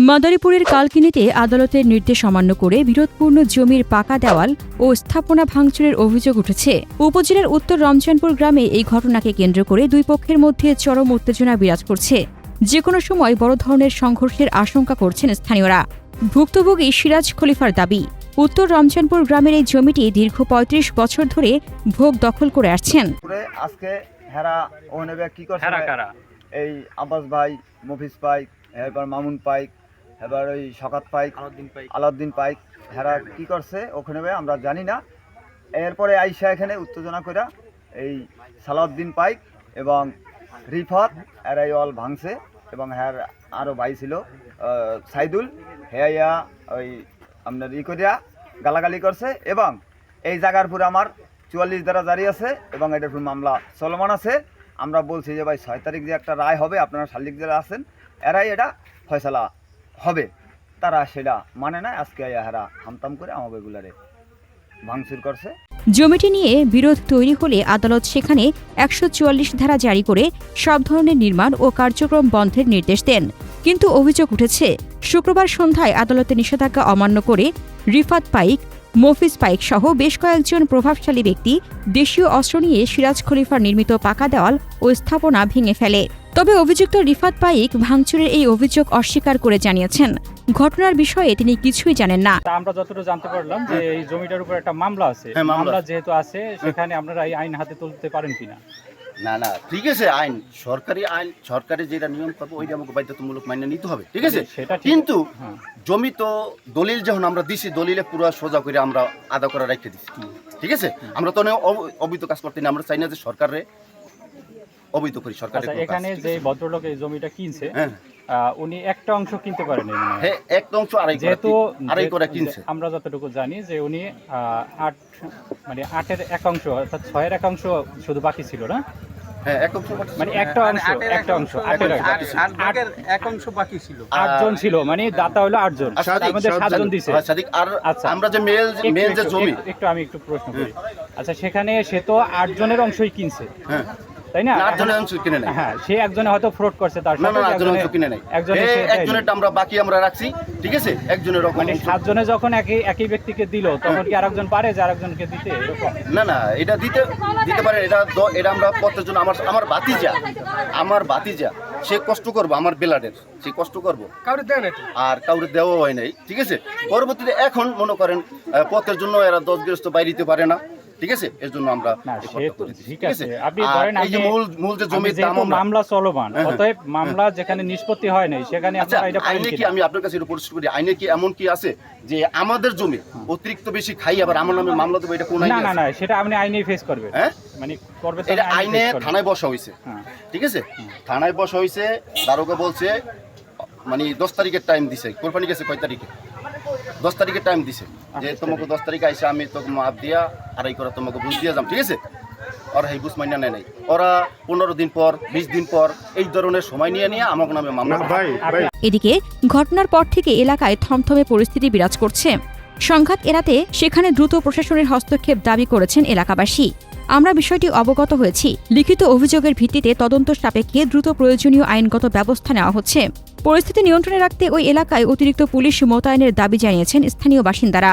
মাদারীপুরের কালকিনিতে আদালতের নির্দেশ অমান্য করে বিরোধপূর্ণ জমির পাকা দেওয়াল ও স্থাপনা ভাঙচুরের অভিযোগ উঠেছে। উপজেলার উত্তর রমজানপুর গ্রামে এই ঘটনাকে কেন্দ্র করে দুই পক্ষের মধ্যে চরম উত্তেজনা বিরাজ করছে। যে কোনো সময় বড় ধরনের সংঘর্ষের আশঙ্কা করছেন স্থানীয়রা। ভুক্তভোগী সিরাজ খলিফার দাবি, উত্তর রমজানপুর গ্রামের এই জমিটি দীর্ঘ ৩৫ বছর ধরে ভোগ দখল করে আসছেন। আজকে এই আব্বাস ভাই, মফিজ পাইক, এবার মামুন পাইক, এবার ওই শকাত পাইক, আলাউদ্দিন পাইক, হেরা কি করছে ওখানে আমরা জানি না। এরপরে আইসা এখানে উত্তেজনা করে এই সালাউদ্দিন পাইক এবং রিফাত এরাই অল ভাঙছে এবং হ্যার আরও ভাই ছিল সাইদুল, হেয়া ওই আপনার করিয়া গালাগালি করছে এবং এই জায়গার পুরো আমার ৪৪ দ্বারা জারি আছে এবং এটার পুরো মামলা চলমান আছে। আমরা বলছি যে ভাই ৬ তারিখ যে একটা রায় হবে, আপনারা শালিক যারা আছেন এরাই এটা ফয়সালা হবে, তারা সেটা মানে না। আজকে এরা হামতাম করে আমাদের গুলারে ভাঙচুর করছে। জমিটি নিয়ে বিরোধ তৈরি হলে আদালত সেখানে ১৪৪ ধারা জারি করে সব ধরনের নির্মাণ ও কার্যক্রম বন্ধের নির্দেশ দেন। কিন্তু অভিযোগ উঠেছে, শুক্রবার সন্ধ্যায় আদালতের নিষেধাজ্ঞা অমান্য করে রিফাত পাইক, মফিজ পাইক সহ বেশ কয়েকজন প্রভাবশালী ব্যক্তি দেশীয় অস্ত্র নিয়ে সিরাজ খলিফার নির্মিত পাকা দেওয়াল ও স্থাপনা ভেঙে ফেলে। তবে অভিযুক্ত রিফাত পাইক ভাঙচুরের এই অভিযোগ অস্বীকার করে জানিয়েছেন, ঘটনার বিষয়ে তিনি কিছুই জানেন না। আমরা যতটুকু জানতে পারলাম যে এই জমিটার উপর একটা মামলা আছে, মামলা যেহেতু আছে সেখানে আপনারা এই আইন হাতে তুলতে পারেন কিনা? না না, ঠিক আছে, আইন সরকারি যেটা নিয়ম করবো ওইটা আমাকে বাধ্যতামূলক মাইনে নিতে হবে, ঠিক আছে। কিন্তু জমি তো দলিল যখন আমরা দিছি, দলিলে পুরো সোজা করে আমরা আদা করে রেখে দিচ্ছি, ঠিক আছে। আমরা তো অবৈধ কাজ করতে না, আমরা চাই না যে সরকারে অবৈধ করি। সরকার এখানে যে ভদ্রলোক এই জমিটা কিনছে, উনি একটা অংশ কিনতে পারেন, হ্যাঁ একটা অংশ যেহেতু আড়াই করে কিনছে। আমরা যতটুকু জানি যে উনি ৮-এর এক অংশ অর্থাৎ ৬-এর এক অংশ শুধু বাকি ছিল না? হ্যাঁ, এক অংশ মানে একটা অংশ 8-এর এক অংশ বাকি ছিল। 8 জন ছিল, মানে দাতা হলো 8 জন, তার মধ্যে 7 জন দিয়েছে। আর আমরা যে মেল যে জমি, আমি একটু প্রশ্ন করি। আচ্ছা, সেখানে সে তো 8 জনের অংশই কিনছে, হ্যাঁ তাই না? 8 জনের অংশ কিনে নাই। হ্যাঁ, সে একজনে হয়তো ফ্রড করছে, তার সাথে 8 জনের অংশ কিনে নাই। একজনেরটা আমরা বাকি আমরা রাখছি, ঠিক আছে। একজনের মানে 7 জনে যখন একই ব্যক্তিকে দিল, তখন কি আরেকজন পারে যে আরেকজনকে দিতে? এরকম না, এটা দিতে পারে। এটা আমরা প্রত্যেক জন আমার ভাতিজা সে কষ্ট করবো, আমার বেলাডের সে কষ্ট করবো, আর কাউরে দেওয়া হয় নাই, ঠিক আছে। পরবর্তীতে এখন মনে করেন পথের জন্য এরা 10 গৃহস্থ বাইরে দিতে পারে না, ঠিক আছে। এর জন্য আমরা ঠিক আছে। আপনি ধরেন এই যে মূল যে জমির দাম মামলা চলমান, অতএব মামলা যেখানে নিষ্পত্তি হয় নাই সেখানে আইনে কি, আমি আপনার কাছে এটা পরিষ্কার করি, আইনে কি এমন কি আছে যে আমাদের জমি অতিরিক্ত বেশি খাই আবার আমার নামে মামলা দেবো? এটা কোন আইন? না, সেটা আপনি আইনেই ফেস করবেন। হ্যাঁ, মানে করবে এটা আইনে থানায় বসা হয়েছে, ঠিক আছে। থানায় বসা হয়েছে, দারোগা বলছে মানে 10 তারিখের টাইম দিছে। কোরবানি গেছে কয় তারিখে? 10 তারিখের টাইম দিছে যে তোমাকে 10 তারিখে আইসা আমি তোকে মাপ দিয়া আড়াই করে তোমাকে বুঝ দিয়ে যাম, ঠিক আছে। ওরা এই বুঝ মাইনা নেয় নাই, ওরা 15 দিন পর 20 দিন পর এই ধরনের সময় নিয়ে আমার নামে মামলা। এদিকে ঘটনার পর থেকে এলাকায় থমথমে পরিস্থিতি বিরাজ করছে। সংঘাত এড়াতে সেখানে দ্রুত প্রশাসনের হস্তক্ষেপ দাবি করেছেন এলাকাবাসী। আমরা বিষয়টি অবগত হয়েছি, লিখিত অভিযোগের ভিত্তিতে তদন্ত সাপেক্ষে দ্রুত প্রয়োজনীয় আইনগত ব্যবস্থা নেওয়া হচ্ছে। পরিস্থিতি নিয়ন্ত্রণে রাখতে ওই এলাকায় অতিরিক্ত পুলিশ মোতায়েনের দাবি জানিয়েছেন স্থানীয় বাসিন্দারা।